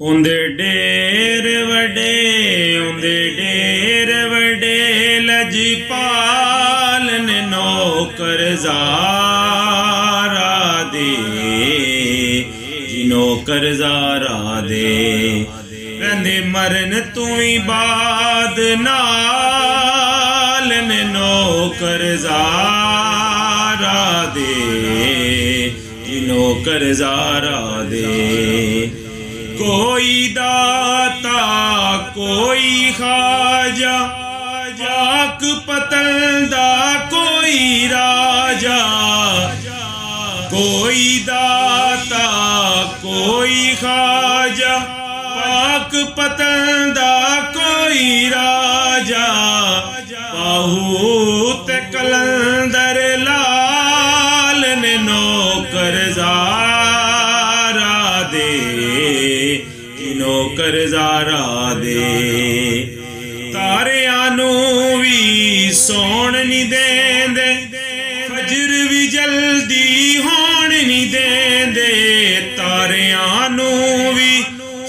उंदे ढेर वडे लजपाल ने नौकर ज़ारा दे नौकर ज़ारा दे रंदे मरन तू ही बाद नाल ने नौकर ज़ारा दे नौकर ज़ारा दे। कोई दाता कोई खाजा पाक पतंदा कोई राजा कोई दाता कोई खाजा पाक पतंदा कोई राजा बहुत कलंदर लाल ने नौकर ज़ारा दे नौकर ज़ारा दे। तारियां नू भी सौण नहीं देंदे फजर भी जल्दी होण नहीं देंदे तारियां नू भी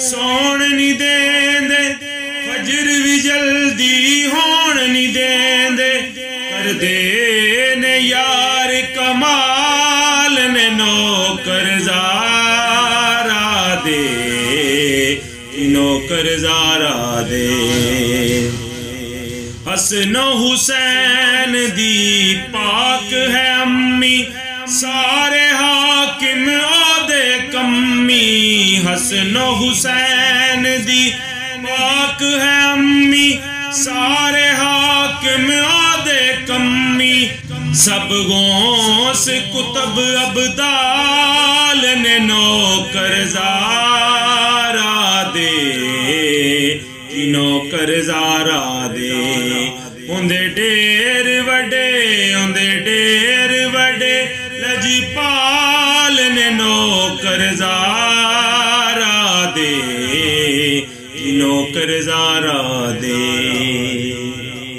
सौण नहीं देंदे फजर भी जल्दी होण नहीं देंदे करदे ने यार कमाल ने नौकर ज़ारा दे नौकर ज़ारा दे। हसन हुसैन दी पाक है अम्मी सारे हाकिम ओदे कम्मी हसन हुसैन दी पाक है अम्मी सारे हाकिम ओदे कम्मी सब गौस कुतुब अब्दाल ने नौकर ज़ारा दे नौकर ज़ारा दे। उंदे ढेर वडे लजपाल ने नौकर ज़ारा दे नौकर ज़ारा दे।